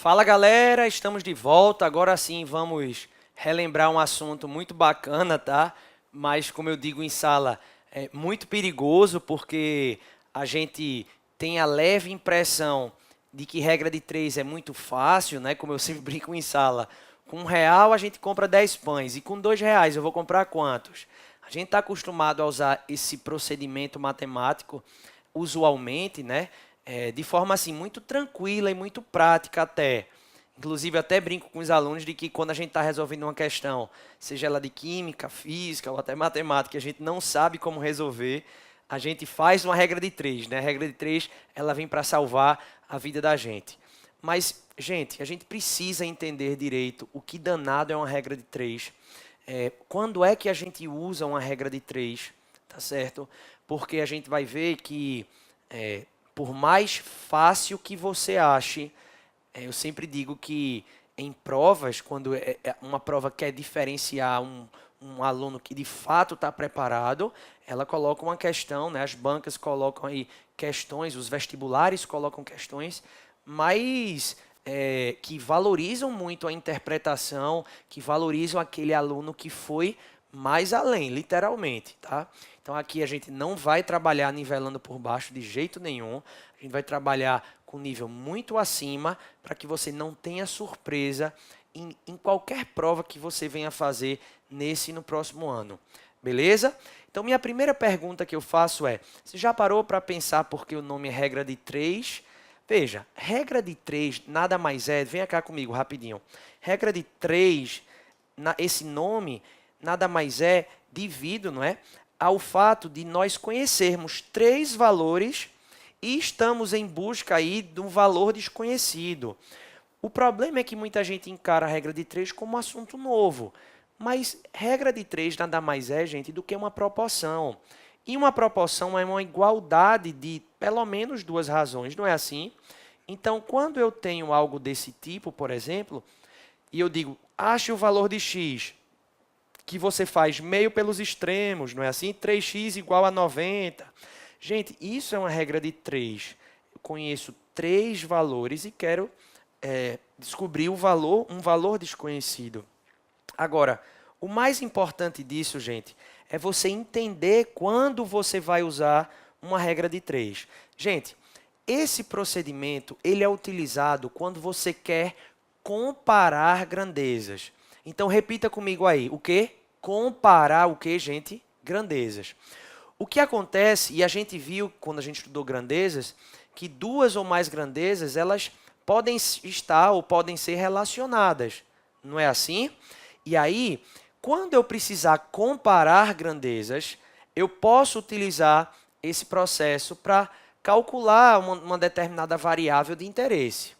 Fala galera, estamos de volta. Agora sim vamos relembrar um assunto muito bacana, tá? Mas como eu digo em sala, é muito perigoso porque a gente tem a leve impressão de que regra de 3 é muito fácil, né? Como eu sempre brinco em sala. Com R$ 1 a gente compra 10 pães e com R$ 2 eu vou comprar quantos? A gente está acostumado a usar esse procedimento matemático usualmente, né? De forma assim muito tranquila e muito prática até. Inclusive, até brinco com os alunos de que quando a gente está resolvendo uma questão, seja ela de química, física ou até matemática, a gente não sabe como resolver, a gente faz uma regra de 3, né? A regra de 3, ela vem para salvar a vida da gente. Mas, gente, a gente precisa entender direito o que danado é uma regra de 3. Quando é que a gente usa uma regra de 3, tá certo? Porque a gente vai ver que, por mais fácil que você ache, eu sempre digo que em provas, quando uma prova quer diferenciar um aluno que de fato está preparado, ela coloca uma questão, né? As bancas colocam aí questões, os vestibulares colocam questões, mas que valorizam muito a interpretação, que valorizam aquele aluno que foi mais além, literalmente, tá? Então aqui a gente não vai trabalhar nivelando por baixo de jeito nenhum, a gente vai trabalhar com nível muito acima para que você não tenha surpresa em qualquer prova que você venha fazer nesse e no próximo ano. Beleza? Então, minha primeira pergunta que eu faço é, você já parou para pensar por que o nome é regra de 3? Veja, regra de 3 nada mais é, venha cá comigo rapidinho. Regra de 3, esse nome nada mais é devido, não é, ao fato de nós conhecermos 3 valores e estamos em busca aí de um valor desconhecido. O problema é que muita gente encara a regra de 3 como um assunto novo. Mas regra de 3 nada mais é, gente, do que uma proporção. E uma proporção é uma igualdade de pelo menos 2 razões, não é assim? Então, quando eu tenho algo desse tipo, por exemplo, e eu digo, ache o valor de x, que você faz meio pelos extremos, não é assim? 3x igual a 90. Gente, isso é uma regra de 3. Eu conheço 3 valores e quero descobrir um valor desconhecido. Agora, o mais importante disso, gente, é você entender quando você vai usar uma regra de 3. Gente, esse procedimento ele é utilizado quando você quer comparar grandezas. Então, repita comigo aí. O quê? Comparar o quê, gente? Grandezas. O que acontece, e a gente viu quando a gente estudou grandezas, que 2 ou mais grandezas, elas podem estar ou podem ser relacionadas. Não é assim? E aí, quando eu precisar comparar grandezas, eu posso utilizar esse processo para calcular uma determinada variável de interesse.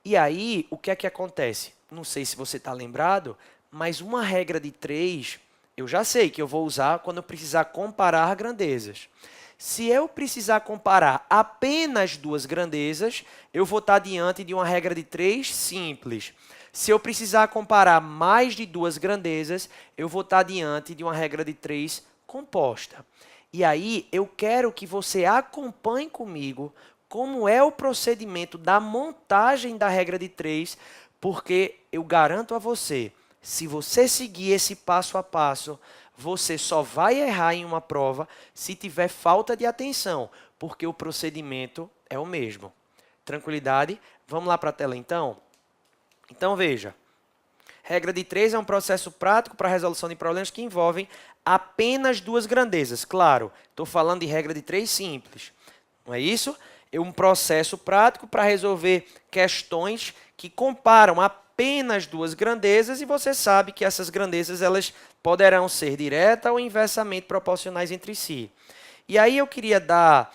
E aí, o que é que acontece? Não sei se você está lembrado, mas uma regra de 3, eu já sei que eu vou usar quando eu precisar comparar grandezas. Se eu precisar comparar apenas 2 grandezas, eu vou estar diante de uma regra de 3 simples. Se eu precisar comparar mais de 2 grandezas, eu vou estar diante de uma regra de 3 composta. E aí, eu quero que você acompanhe comigo como é o procedimento da montagem da regra de 3, porque eu garanto a você, se você seguir esse passo a passo, você só vai errar em uma prova se tiver falta de atenção, porque o procedimento é o mesmo. Tranquilidade? Vamos lá para a tela então? Então veja, regra de 3 é um processo prático para a resolução de problemas que envolvem apenas 2 grandezas. Claro, estou falando de regra de 3 simples, não é isso? É um processo prático para resolver questões que comparam apenas 2 grandezas e você sabe que essas grandezas elas poderão ser direta ou inversamente proporcionais entre si. E aí eu queria dar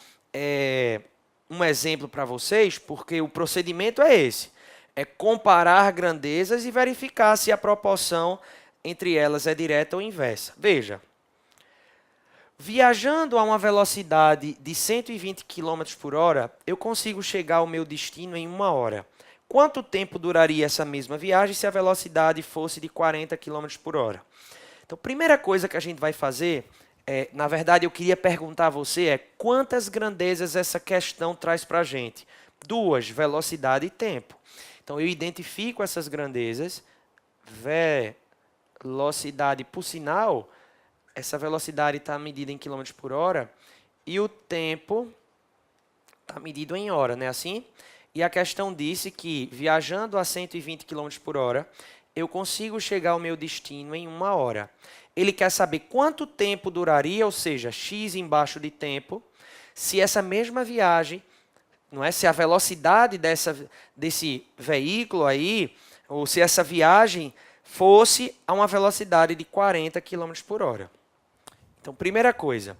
um exemplo para vocês, porque o procedimento é esse. É comparar grandezas e verificar se a proporção entre elas é direta ou inversa. Veja, viajando a uma velocidade de 120 km por hora, eu consigo chegar ao meu destino em 1 hora. Quanto tempo duraria essa mesma viagem se a velocidade fosse de 40 km por hora? Então, a primeira coisa que a gente vai fazer, na verdade, eu queria perguntar a você, quantas grandezas essa questão traz para a gente? 2, velocidade e tempo. Então, eu identifico essas grandezas, velocidade, por sinal, essa velocidade está medida em quilômetros por hora, e o tempo está medido em hora, não é assim? E a questão disse que, viajando a 120 km por hora, eu consigo chegar ao meu destino em 1 hora. Ele quer saber quanto tempo duraria, ou seja, x embaixo de tempo, se essa mesma viagem, não é? Se a velocidade desse veículo aí, ou se essa viagem fosse a uma velocidade de 40 km por hora. Então, primeira coisa,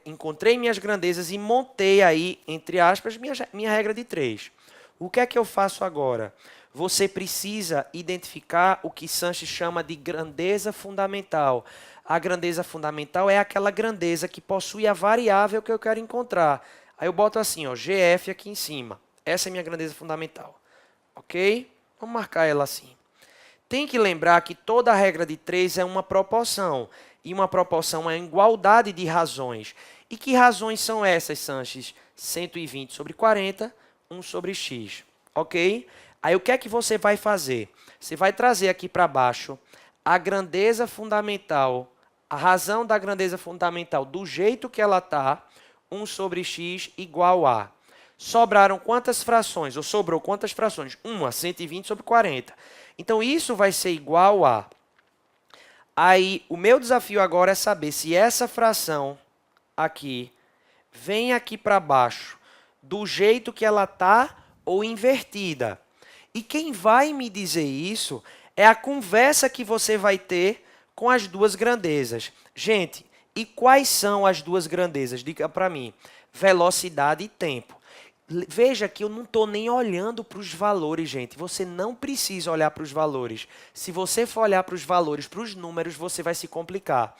encontrei minhas grandezas e montei aí, entre aspas, minha regra de 3. O que é que eu faço agora? Você precisa identificar o que Sanches chama de grandeza fundamental. A grandeza fundamental é aquela grandeza que possui a variável que eu quero encontrar. Aí eu boto assim, ó, GF aqui em cima. Essa é a minha grandeza fundamental. Ok? Vamos marcar ela assim. Tem que lembrar que toda a regra de 3 é uma proporção. E uma proporção é a igualdade de razões. E que razões são essas, Sanches? 120 sobre 40, 1 sobre x. Ok? Aí o que é que você vai fazer? Você vai trazer aqui para baixo a grandeza fundamental, a razão da grandeza fundamental do jeito que ela está, 1 sobre x igual a. Sobraram quantas frações? Ou sobrou quantas frações? 120 sobre 40. Então, isso vai ser igual a... Aí, o meu desafio agora é saber se essa fração aqui vem aqui para baixo do jeito que ela está ou invertida. E quem vai me dizer isso é a conversa que você vai ter com as duas grandezas. Gente, e quais são as duas grandezas? Diga para mim. Velocidade e tempo. Veja que eu não estou nem olhando para os valores, gente. Você não precisa olhar para os valores. Se você for olhar para os valores, para os números, você vai se complicar.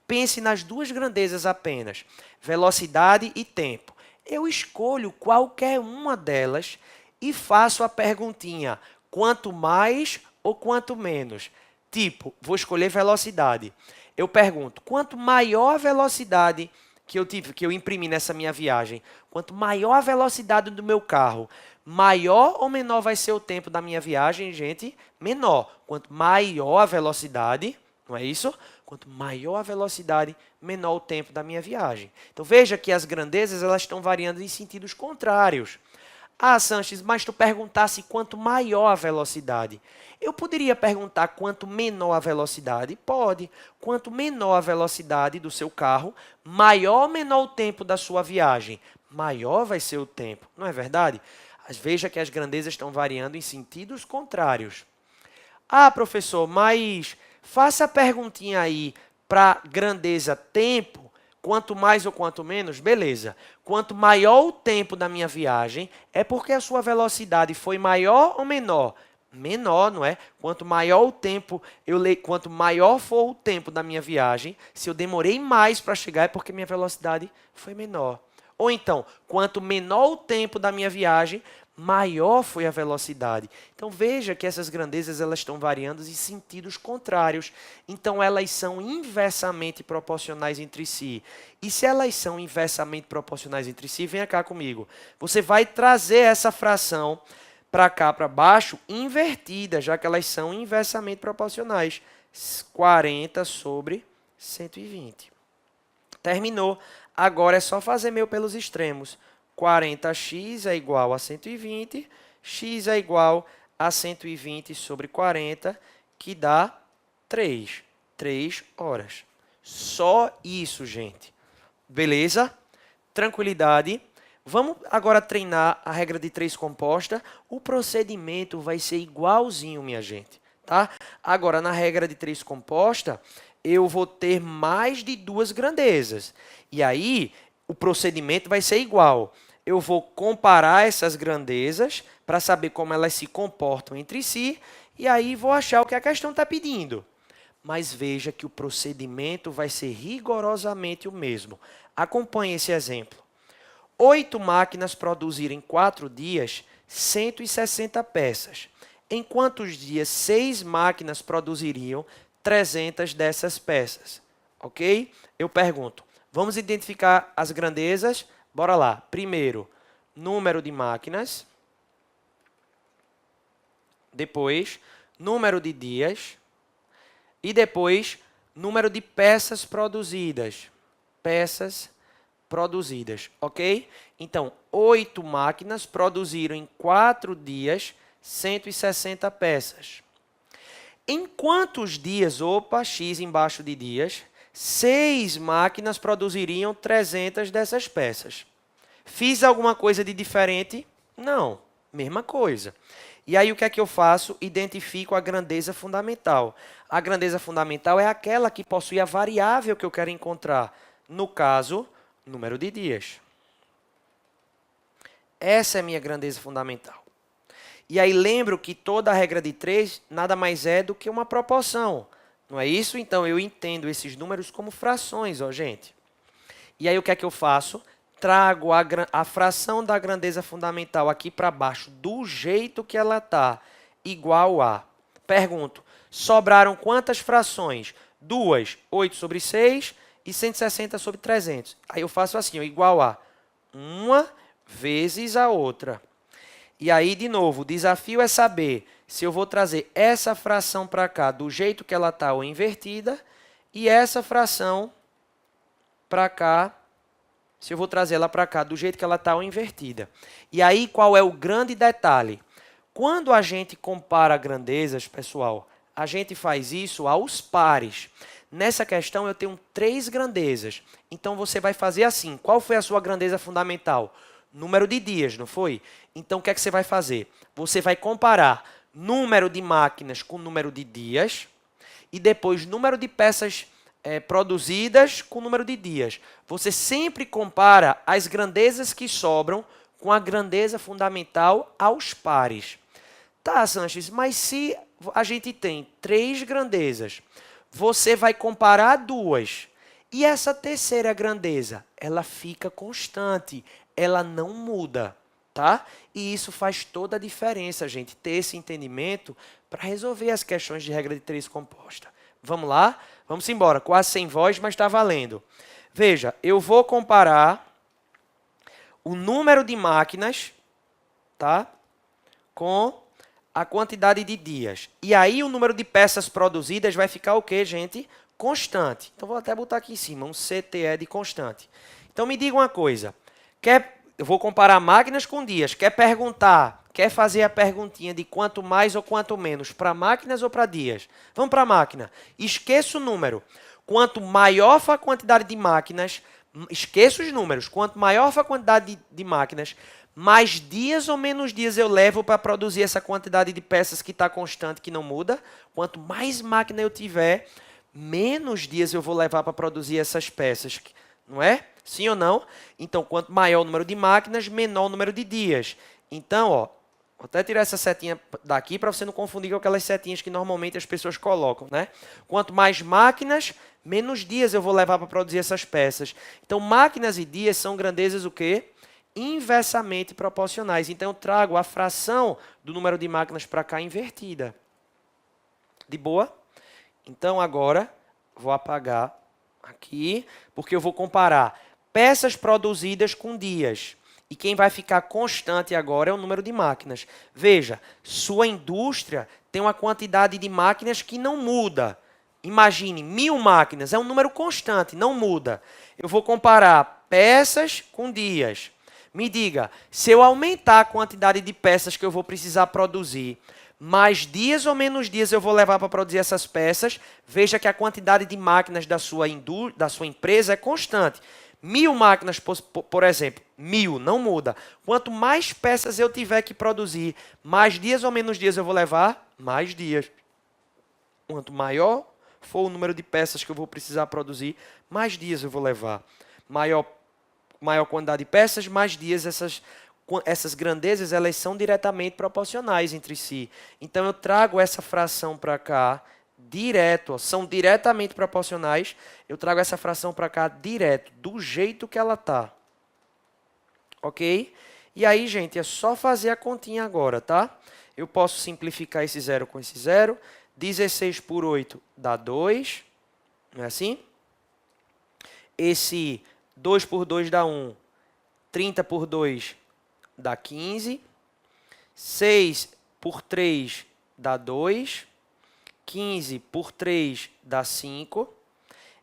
Pense nas duas grandezas apenas, velocidade e tempo. Eu escolho qualquer uma delas e faço a perguntinha, quanto mais ou quanto menos? Tipo, vou escolher velocidade. Eu pergunto, quanto maior a velocidade que eu imprimi nessa minha viagem, quanto maior a velocidade do meu carro, maior ou menor vai ser o tempo da minha viagem, gente? Menor. Quanto maior a velocidade, não é isso? Quanto maior a velocidade, menor o tempo da minha viagem. Então veja que as grandezas elas estão variando em sentidos contrários. Ah, Sanches, mas tu perguntasse quanto maior a velocidade. Eu poderia perguntar quanto menor a velocidade? Pode. Quanto menor a velocidade do seu carro, maior ou menor o tempo da sua viagem? Maior vai ser o tempo, não é verdade? Veja que as grandezas estão variando em sentidos contrários. Ah, professor, mas faça a perguntinha aí para grandeza tempo. Quanto mais ou quanto menos, beleza. Quanto maior o tempo da minha viagem, é porque a sua velocidade foi maior ou menor? Menor, não é? Quanto maior o tempo, quanto maior for o tempo da minha viagem, se eu demorei mais para chegar, é porque minha velocidade foi menor. Ou então, quanto menor o tempo da minha viagem, maior foi a velocidade. Então veja que essas grandezas elas estão variando em sentidos contrários. Então elas são inversamente proporcionais entre si. E se elas são inversamente proporcionais entre si, venha cá comigo. Você vai trazer essa fração para cá, para baixo, invertida, já que elas são inversamente proporcionais. 40 sobre 120. Terminou. Agora é só fazer meu pelos extremos. 40x é igual a 120, x é igual a 120 sobre 40, que dá 3. 3 horas. Só isso, gente. Beleza? Tranquilidade. Vamos agora treinar a regra de 3 composta. O procedimento vai ser igualzinho, minha gente. Tá? Agora, na regra de 3 composta, eu vou ter mais de 2 grandezas. E aí, o procedimento vai ser igual. Eu vou comparar essas grandezas para saber como elas se comportam entre si e aí vou achar o que a questão está pedindo. Mas veja que o procedimento vai ser rigorosamente o mesmo. Acompanhe esse exemplo. 8 máquinas produziram em 4 dias 160 peças. Em quantos dias 6 máquinas produziriam 300 dessas peças? Ok? Eu pergunto, vamos identificar as grandezas? Bora lá. Primeiro, número de máquinas. depois número de dias e depois número de peças produzidas. Peças produzidas, ok? Então, 8 máquinas produziram em 4 dias 160 peças. Em quantos dias, opa, x embaixo de dias, 6 máquinas produziriam 300 dessas peças. Fiz alguma coisa de diferente? Não, mesma coisa. E aí o que é que eu faço? Identifico a grandeza fundamental. A grandeza fundamental é aquela que possui a variável que eu quero encontrar. No caso, número de dias. Essa é a minha grandeza fundamental. E aí lembro que toda a regra de 3 nada mais é do que uma proporção. Não é isso? Então eu entendo esses números como frações, ó, gente. E aí o que é que eu faço? Trago a fração da grandeza fundamental aqui para baixo, do jeito que ela está, igual a. Pergunto, sobraram quantas frações? 2, 8 sobre 6 e 160 sobre 300. Aí eu faço assim, ó, igual a uma vezes a outra. E aí, de novo, o desafio é saber se eu vou trazer essa fração para cá do jeito que ela está ou invertida e essa fração para cá, se eu vou trazer ela para cá do jeito que ela está ou invertida. E aí, qual é o grande detalhe? Quando a gente compara grandezas, pessoal, a gente faz isso aos pares. Nessa questão, eu tenho 3 grandezas. Então, você vai fazer assim. Qual foi a sua grandeza fundamental? Número de dias, não foi? Então, o que é que você vai fazer? Você vai comparar número de máquinas com número de dias e depois número de peças produzidas com número de dias. Você sempre compara as grandezas que sobram com a grandeza fundamental aos pares. Tá, Sanches, mas se a gente tem 3 grandezas, você vai comparar 2. E essa terceira grandeza, ela fica constante, ela não muda, tá? E isso faz toda a diferença, gente, ter esse entendimento para resolver as questões de regra de 3 composta. Vamos lá? Vamos embora. Quase sem voz, mas está valendo. Veja, eu vou comparar o número de máquinas, tá? Com a quantidade de dias. E aí o número de peças produzidas vai ficar o quê, gente? Constante. Então, vou até botar aqui em cima, um CTE de constante. Então, me diga uma coisa. Eu vou comparar máquinas com dias. Quer fazer a perguntinha de quanto mais ou quanto menos, para máquinas ou para dias? Vamos para a máquina. Esqueça o número. Quanto maior for a quantidade de máquinas, esqueça os números. Quanto maior for a quantidade de máquinas, mais dias ou menos dias eu levo para produzir essa quantidade de peças que está constante, que não muda. Quanto mais máquina eu tiver, menos dias eu vou levar para produzir essas peças, não é? Sim ou não? Então, quanto maior o número de máquinas, menor o número de dias. Então, ó, vou até tirar essa setinha daqui para você não confundir com aquelas setinhas que normalmente as pessoas colocam, né? Quanto mais máquinas, menos dias eu vou levar para produzir essas peças. Então, máquinas e dias são grandezas o quê? Inversamente proporcionais. Então, eu trago a fração do número de máquinas para cá invertida. De boa? Então, agora, vou apagar aqui, porque eu vou comparar peças produzidas com dias. E quem vai ficar constante agora é o número de máquinas. Veja, sua indústria tem uma quantidade de máquinas que não muda. Imagine, 1000 máquinas, é um número constante, não muda. Eu vou comparar peças com dias. Me diga, se eu aumentar a quantidade de peças que eu vou precisar produzir, mais dias ou menos dias eu vou levar para produzir essas peças, veja que a quantidade de máquinas da sua empresa é constante. 1000 máquinas, por exemplo, 1000, não muda. Quanto mais peças eu tiver que produzir, mais dias ou menos dias eu vou levar? Mais dias. Quanto maior for o número de peças que eu vou precisar produzir, mais dias eu vou levar. Maior quantidade de peças, mais dias essas grandezas, elas são diretamente proporcionais entre si. Então, eu trago essa fração para cá direto, ó, são diretamente proporcionais, eu trago essa fração para cá direto, do jeito que ela está. Ok? E aí, gente, é só fazer a continha agora, tá? Eu posso simplificar esse 0 com esse 0. 16 por 8 dá 2, não é assim? Esse 2 por 2 dá 1, 30 por 2 dá 15, 6 por 3 dá 2. 15 por 3 dá 5.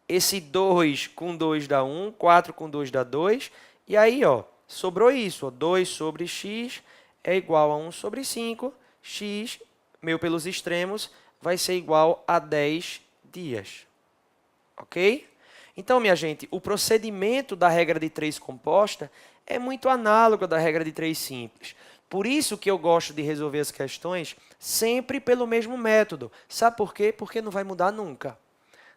Esse 2 com 2 dá 1. 4 com 2 dá 2. E aí, ó, sobrou isso. Ó, 2 sobre x é igual a 1 sobre 5. X, meu pelos extremos, vai ser igual a 10 dias. Ok? Então, minha gente, o procedimento da regra de 3 composta é muito análogo à da regra de 3 simples. Por isso que eu gosto de resolver as questões sempre pelo mesmo método. Sabe por quê? Porque não vai mudar nunca.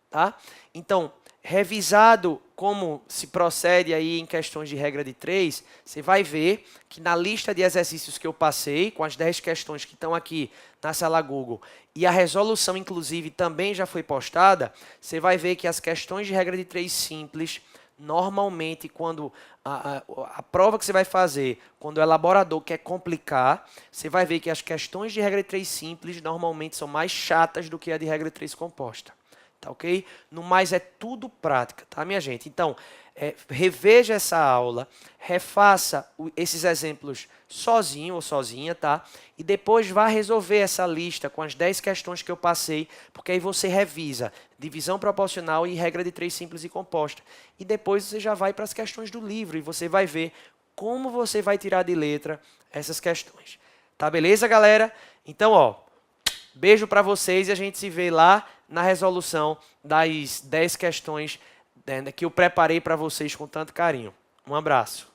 Tá? Então, revisado como se procede aí em questões de regra de 3, você vai ver que na lista de exercícios que eu passei, com as 10 questões que estão aqui na sala Google, e a resolução, inclusive, também já foi postada, você vai ver que as questões de regra de 3 simples, normalmente, quando a prova que você vai fazer, quando o elaborador quer complicar, você vai ver que as questões de regra de 3 simples, normalmente, são mais chatas do que a de regra de 3 composta. Tá ok? No mais, é tudo prática, tá, minha gente? Então, reveja essa aula, refaça esses exemplos sozinho ou sozinha, tá? E depois vá resolver essa lista com as 10 questões que eu passei, porque aí você revisa divisão proporcional e regra de 3 simples e composta. E depois você já vai para as questões do livro e você vai ver como você vai tirar de letra essas questões. Tá beleza, galera? Então, ó, beijo para vocês e a gente se vê lá na resolução das 10 questões que eu preparei para vocês com tanto carinho. Um abraço.